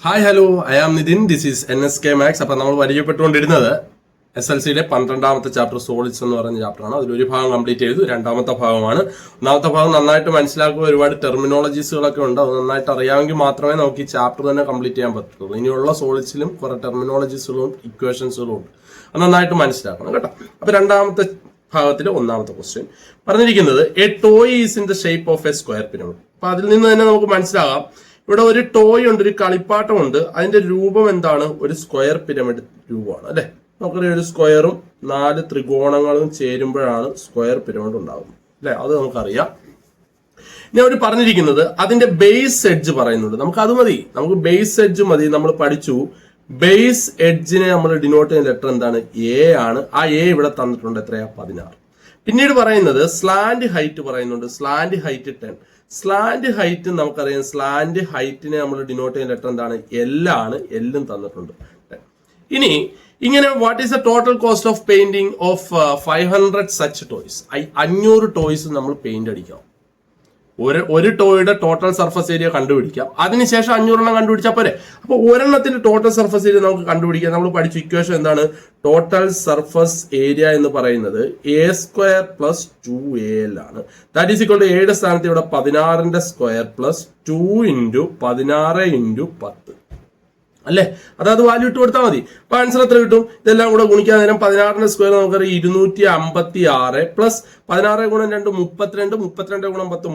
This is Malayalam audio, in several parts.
Hi hello, I am Nithin. This is NSK maths. അപ്പം നമ്മൾ പരിചയപ്പെട്ടുകൊണ്ടിരുന്നത് SLCയുടെ 12ാമത്തെ ചാപ്റ്റർ സോളിഡ്സ് എന്ന് പറയുന്ന ചാപ്റ്ററാണ്. അതിലൊരു ഭാഗം കംപ്ലീറ്റ് ചെയ്തു. രണ്ടാമത്തെ ഭാഗമാണ്. ഒന്നാമത്തെ ഭാഗം നന്നായിട്ട് മനസ്സിലാക്കുക, ഒരുപാട് ടെർമിനോളജീസുകളൊക്കെ ഉണ്ട്. അത് നന്നായിട്ട് അറിയാമെങ്കിൽ മാത്രമേ നമുക്ക് ഈ ചാപ്റ്റർ തന്നെ കംപ്ലീറ്റ് ചെയ്യാൻ പറ്റുള്ളൂ. ഇനിയുള്ള സോളിഡ്സിലും കുറെ ടെർമിനോളജീസുകളും ഇക്വേഷൻസുകളും ഉണ്ട്. അത് നന്നായിട്ട് മനസ്സിലാക്കണം കേട്ടോ. അപ്പൊ രണ്ടാമത്തെ ഭാഗത്തിലെ ഒന്നാമത്തെ ക്വസ്റ്റ്യൻ പറഞ്ഞിരിക്കുന്നത് A toy is in the shape of a square pyramid. അപ്പൊ അതിൽ നിന്ന് തന്നെ നമുക്ക് മനസ്സിലാകാം, ഇവിടെ ഒരു ടോയ് ഉണ്ട്, ഒരു കളിപ്പാട്ടമുണ്ട്. അതിന്റെ രൂപം എന്താണ്? ഒരു സ്ക്വയർ പിരമിഡ് രൂപമാണ് അല്ലെ. നമുക്കറിയാം, ഒരു സ്ക്വയറും 4 ത്രികോണങ്ങളും ചേരുമ്പോഴാണ് സ്ക്വയർ പിരമിഡ് ഉണ്ടാകുന്നത് അല്ലെ. അത് നമുക്കറിയാം. ഇനി അവർ പറഞ്ഞിരിക്കുന്നത് അതിന്റെ ബേസ് എഡ്ജ് പറയുന്നുണ്ട്. നമുക്ക് അത് മതി, നമുക്ക് ബേസ് എഡ്ജ് മതി. നമ്മൾ പഠിച്ചു, ബേസ് എഡ്ജിനെ നമ്മൾ ഡിനോട്ട് ചെയ്യുന്ന ലെറ്റർ എന്താണ്? എ ആണ്. ആ എ ഇവിടെ തന്നിട്ടുണ്ട്. എത്രയാ? 16. പിന്നീട് പറയുന്നത് സ്ലാന്റ് ഹൈറ്റ് പറയുന്നുണ്ട്. Slant height 10. സ്ലാന്റ് ഹൈറ്റ് നമുക്കറിയാം, സ്ലാന്റ് ഹൈറ്റിനെ നമ്മൾ ഡിനോട്ട് ചെയ്യുന്ന ലെറ്റർ എന്താണ്? എൽ ആണ്. എല്ലും തന്നിട്ടുണ്ട്. ഇനി ഇങ്ങനെ what is the total cost of painting of 500 such toys? 500 toys നമ്മൾ പെയിന്റ് അടിക്കാം. ഒരു ടോയുടെ ടോട്ടൽ സർഫസ് ഏരിയ കണ്ടുപിടിക്കാം. അതിനുശേഷം 500 കണ്ടുപിടിച്ചാൽ പോരെ. അപ്പൊ ഒരെണ്ണത്തിന്റെ ടോട്ടൽ സർഫസ് ഏരിയ നമുക്ക് കണ്ടുപിടിക്കാം. നമ്മൾ പഠിച്ച ഇക്വേഷൻ എന്താണ്? ടോട്ടൽ സർഫസ് ഏരിയ എന്ന് പറയുന്നത് A² പ്ലസ് 2AL ആണ്. ദാറ്റ് ഈസ് ഈക്വൽ ടു എയുടെ സ്ഥാനത്ത് ഇവിടെ 16ന്റെ സ്ക്വയർ പ്ലസ് 2 ഇൻറ്റു 16 ഇൻറ്റു 10 അല്ലെ. അതായത് വാല്യൂ ഇട്ട് കൊടുത്താൽ മതി. അപ്പൊ ആൻസർ എത്ര കിട്ടും? ഇതെല്ലാം കൂടെ ഗുണിക്കാൻ നേരം 16ന്റെ സ്ക്വയർ നമുക്കറിയാം 256 പ്ലസ് 16 ഗുണം 2 32, 32 ഗുണം 10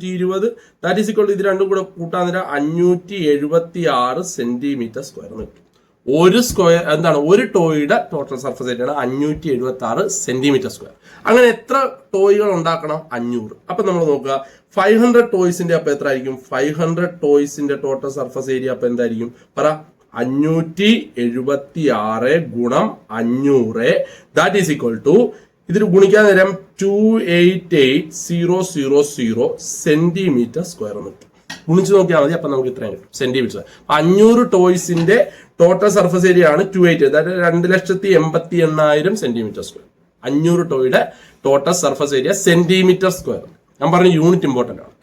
320. ദാറ്റ് ഈസ് ഈക്വൽ ടു ഇത് രണ്ടും കൂടെ കൂട്ടാൻ നേരം 576 സെന്റിമീറ്റർ സ്ക്വയർ കിട്ടും. ഒരു സ്ക്വയർ എന്താണ്? ഒരു ടോയുടെ ടോട്ടൽ സർഫസ് ഏരിയ ആണ് 576 സെന്റിമീറ്റർ സ്ക്വയർ. അങ്ങനെ എത്ര ടോയ്കൾ ഉണ്ടാക്കണം? 500. അപ്പൊ നമ്മൾ നോക്കുക, 500 ടോയ്സിന്റെ അപ്പൊ എത്ര ആയിരിക്കും? 500 ടോയ്സിന്റെ ടോട്ടൽ സർഫസ് ഏരിയ അപ്പൊ എന്തായിരിക്കും? പറ. 576 ഗുണം 500. ദാറ്റ് ഈസ് ഈക്വൽ ടു ഇതിൽ ഗുണിക്കാൻ നേരം 288,000 സെന്റിമീറ്റർ സ്ക്വയർ എന്ന് കിട്ടും. ഗുണിച്ച് നോക്കിയാൽ മതി. അപ്പൊ നമുക്ക് ഇത്രയും കിട്ടും സെന്റിമീറ്റർ. 500 ടോയ്സിന്റെ ടോട്ടൽ സർഫസ് ഏരിയ ആണ് 288, അതായത് 2,80,000 സെന്റിമീറ്റർ സ്ക്വയർ. 500 ടോയുടെ total surface area centimetre square. ഞാൻ പറഞ്ഞ യൂണിറ്റ് ഇമ്പോർട്ടന്റ് ആണ്.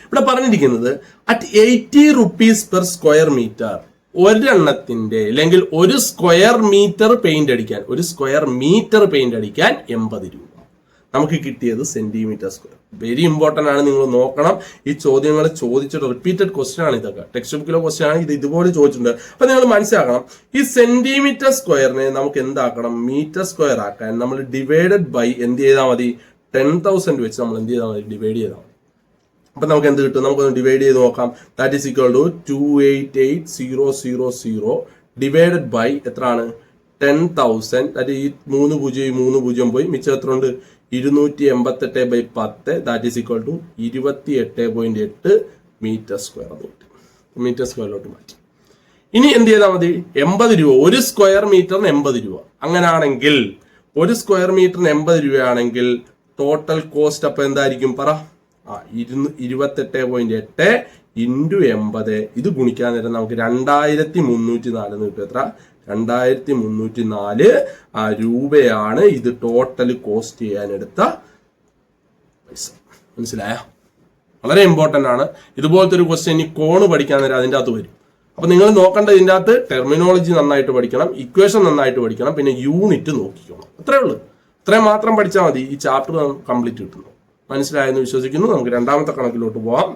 ഇവിടെ പറഞ്ഞിരിക്കുന്നത് at 80 rupees per square metre. ഒരെണ്ണത്തിന്റെ അല്ലെങ്കിൽ ഒരു സ്ക്വയർ മീറ്റർ പെയിന്റ് അടിക്കാൻ 80 രൂപ. നമുക്ക് കിട്ടിയത് സെന്റിമീറ്റർ സ്ക്വയർ. വെരി ഇമ്പോർട്ടന്റ് ആണ്, നിങ്ങൾ നോക്കണം. ഈ ചോദ്യങ്ങൾ ചോദിച്ചിട്ട് റിപ്പീറ്റഡ് ക്വസ്റ്റ്യൻ ആണ് ഇതൊക്കെ. ടെക്സ്റ്റ് ബുക്കിലെ ക്വസ്റ്റ്യൻ ആണ് ഇത്. ഇതുപോലെ ചോദിച്ചിട്ടുണ്ട്. അപ്പൊ നിങ്ങൾ മനസ്സിലാക്കണം, ഈ സെന്റിമീറ്റർ സ്ക്വയറിനെ നമുക്ക് എന്താക്കണം? മീറ്റർ സ്ക്വയർ ആക്കാൻ നമ്മൾ ഡിവൈഡഡ് ബൈ എന്ത് ചെയ്താൽ മതി? 10,000 വെച്ച് നമ്മൾ എന്ത് ചെയ്താൽ മതി? ഡിവൈഡ് ചെയ്താൽ മതി. അപ്പൊ നമുക്ക് എന്ത് കിട്ടും? നമുക്കൊന്ന് ഡിവൈഡ് ചെയ്ത് നോക്കാം. That is equal to 288,000 divided by എത്രയാണ്? 10,000. ദാറ്റ് ഈ 3 0 പോയി മിച്ചം എത്ര ഉണ്ട്? 288/10. That is equal to 28.8 metre square. Metre സ്ക്വയറിലോട്ട് മാറ്റി. ഇനി എന്ത് ചെയ്താൽ മതി? 80 രൂപ. ഒരു സ്ക്വയർ മീറ്ററിന് 80 രൂപ. അങ്ങനാണെങ്കിൽ ഒരു സ്ക്വയർ മീറ്ററിന് 80 രൂപയാണെങ്കിൽ ടോട്ടൽ കോസ്റ്റ് അപ്പൊ എന്തായിരിക്കും? പറ. 28.8 ഇൻറ്റു 80. ഇത് ഗുണിക്കാൻ നേരം നമുക്ക് 2,304 കിട്ടും. എത്ര? 2,304 രൂപയാണ് ഇത് ടോട്ടൽ കോസ്റ്റ് ചെയ്യാനെടുത്ത പൈസ. മനസ്സിലായോ? വളരെ ഇമ്പോർട്ടന്റ് ആണ്. ഇതുപോലത്തെ ഒരു ക്വസ്റ്റ്യൻ ഇനി കോണ് പഠിക്കാൻ നേരം അതിൻ്റെ അകത്ത് വരും. അപ്പൊ നിങ്ങൾ നോക്കേണ്ടത് ഇതിൻ്റെ അകത്ത് ടെർമിനോളജി നന്നായിട്ട് പഠിക്കണം, ഇക്വേഷൻ നന്നായിട്ട് പഠിക്കണം, പിന്നെ യൂണിറ്റ് നോക്കിക്കണം. അത്രേ ഉള്ളൂ. ഇത്രയും മാത്രം പഠിച്ചാൽ മതി. ഈ ചാപ്റ്റർ കംപ്ലീറ്റ് കിട്ടുന്നു. മനസ്സിലായെന്ന് വിശ്വസിക്കുന്നു. നമുക്ക് രണ്ടാമത്തെ കണക്കിലോട്ട് പോവാം.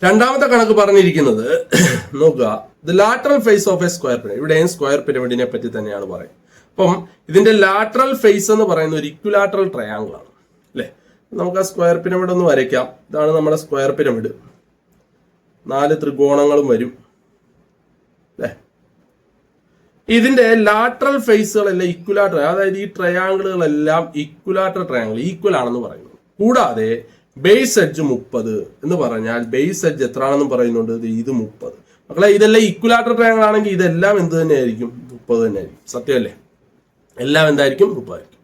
രണ്ടാമത്തെ കണക്ക് പറഞ്ഞിരിക്കുന്നത് നോക്കുക, the lateral face of a square pyramid. ഇവിടെയും സ്ക്വയർ പിരമിഡിനെ പറ്റി തന്നെയാണ് പറയുന്നത്. അപ്പം ഇതിന്റെ ലാറ്ററൽ ഫേസ് എന്ന് പറയുന്ന ഒരു ഇക്വിലാറ്ററൽ ട്രയാങ്കിൾ ആണ് അല്ലെ. നമുക്ക് ആ സ്ക്വയർ പിരമിഡ് ഒന്ന് വരയ്ക്കാം. ഇതാണ് നമ്മുടെ സ്ക്വയർ പിരമിഡ്. 4 ത്രികോണങ്ങളും വരും അല്ലെ. ഇതിന്റെ ലാറ്ററൽ ഫേസുകളെല്ലാം ഇക്വിലാറ്റർ, അതായത് ഈ ട്രയാങ്കിളുകളെല്ലാം ഇക്വിലാറ്റർ ട്രയാങ്കിൾ, ഈക്വൽ ആണെന്ന് പറയുന്നു. കൂടാതെ ബേസ് എഡ്ജ് 30 എന്ന് പറഞ്ഞാൽ ബേസ് എഡ്ജ് എത്ര ആണെന്ന് പറയുന്നുണ്ട്? ഇത് 30. മക്കളെ, ഇതെല്ലാം ഇക്വിലാറ്റർ ട്രയാങ്കിൾ ആണെങ്കിൽ ഇതെല്ലാം എന്ത് തന്നെയായിരിക്കും? 30 തന്നെയായിരിക്കും. സത്യമല്ലേ? എല്ലാം എന്തായിരിക്കും? 30 ആയിരിക്കും.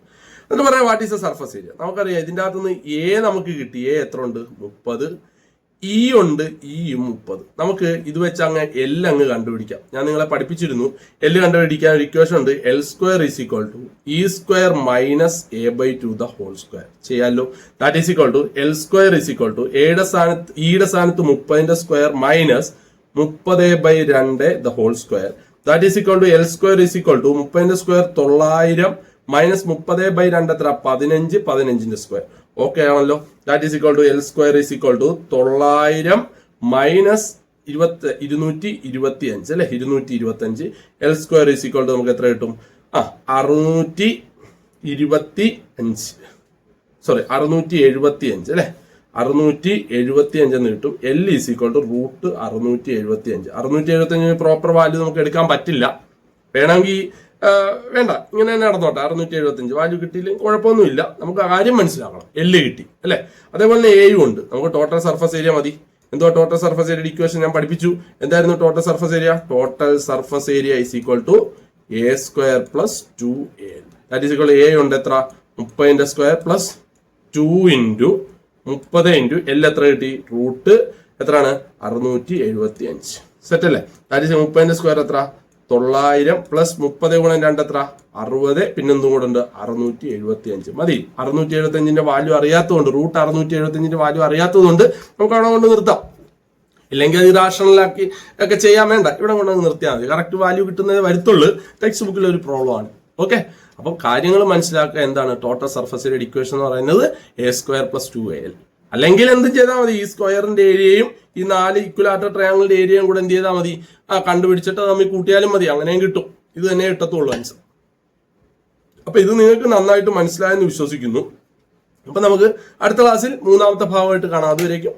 എന്ന് പറയാം what is A surface area. നമുക്കറിയാം ഇതിൻ്റെ അകത്തുനിന്ന് എ നമുക്ക് കിട്ടി. എ എത്ര ഉണ്ട്? 30. ഇ ഉണ്ട്. ഇയും 30. നമുക്ക് ഇത് വെച്ച് അങ്ങ് എൽ അങ്ങ് കണ്ടുപിടിക്കാം. ഞാൻ നിങ്ങളെ പഠിപ്പിച്ചിരുന്നു. എല് കണ്ടുപിടിക്കാൻ ഒരു ഇക്വേഷൻ ഉണ്ട്. L² is equal to E² minus A/2 the whole square. ചെയ്യാമല്ലോ. That is equal to L² is equal to ഇയുടെ സ്ഥാനത്ത് 30ന്റെ square minus 30/2 the whole square. That is equal to L square is equal to 30 square 900 minus 30/2 എത്ര 15 15 സ്ക്വയർ. ഓക്കെ ആണല്ലോ. That is equal to L square is equal to 900 minus 225 അല്ലെ 225. L square is equal to നമുക്ക് എത്ര കിട്ടും? 675 അല്ലെ 675 എന്ന് കിട്ടും. L is equal to root 675. 675 proper value നമുക്ക് എടുക്കാൻ പറ്റില്ല. വേണമെങ്കിൽ വേണ്ട, ഇങ്ങനെ തന്നെ നടന്നോട്ടെ. 675 വാല്യൂ കിട്ടിയില്ലെങ്കിൽ കുഴപ്പമൊന്നുമില്ല. നമുക്ക് ആ കാര്യം മനസ്സിലാക്കണം. L കിട്ടി അല്ലെ. അതേപോലെ തന്നെ എയും ഉണ്ട്. നമുക്ക് ടോട്ടൽ സർഫസ് ഏരിയ മതി. എന്തോ ടോട്ടൽ സർഫസ് ഏരിയ ഇക്വേഷൻ ഞാൻ പഠിപ്പിച്ചു. എന്തായിരുന്നു total surface area? Total surface area is equal to A square plus 2AL. That is equal A ഉണ്ട് എത്ര 30 square plus 2 into 30 into L എത്ര കിട്ടി? റൂട്ട് എത്രയാണ്? 675. സെറ്റ് അല്ലേ? ദാറ്റ് ഈസ് 30 സ്ക്വയർ എത്ര 900 പ്ലസ് 30 ഗുണം 2 എത്ര 60. പിന്നെന്തും കൂടെ ഉണ്ട് 675 മതി. 675 വാല്യൂ അറിയാത്തതുകൊണ്ട്, റൂട്ട് 675 വാല്യൂ അറിയാത്തതുകൊണ്ട് നമുക്ക് അവിടെ കൊണ്ട് നിർത്താം. ഇല്ലെങ്കിൽ അത് ഇറാഷണലാക്കി ഒക്കെ ചെയ്യാൻ വേണ്ട, ഇവിടെ കൊണ്ടങ്ങ് നിർത്തിയാൽ മതി. കറക്റ്റ് വാല്യൂ കിട്ടുന്നതേ വരുത്തുള്ളൂ. ടെക്സ്റ്റ് ബുക്കിൽ ഒരു പ്രോബ്ലം ആണ്. ഓക്കെ, അപ്പം കാര്യങ്ങൾ മനസ്സിലാക്കുക. എന്താണ് ടോട്ടൽ സർഫസ് ഏരിയ ഇക്വേഷൻ എന്ന് പറയുന്നത്? A square plus 2AL. അല്ലെങ്കിൽ എന്തും ചെയ്താൽ മതി, ഈ സ്ക്വയറിന്റെ ഏരിയയും ഈ 4 ഇക്വലാറ്റർ ട്രയാങ്കിളിന്റെ ഏരിയയും കൂടെ എന്ത് ചെയ്താൽ മതി? കണ്ടുപിടിച്ചിട്ട് തമ്മിൽ കൂട്ടിയാലും മതി. അങ്ങനെയും കിട്ടും. ഇത് തന്നെ കിട്ടത്തുള്ളൂ ആൻസർ. അപ്പൊ ഇത് നിങ്ങൾക്ക് നന്നായിട്ട് മനസ്സിലായെന്ന് വിശ്വസിക്കുന്നു. അപ്പൊ നമുക്ക് അടുത്ത ക്ലാസ്സിൽ 3ാമത്തെ ഭാഗമായിട്ട് കാണാം. അതുവരേക്കും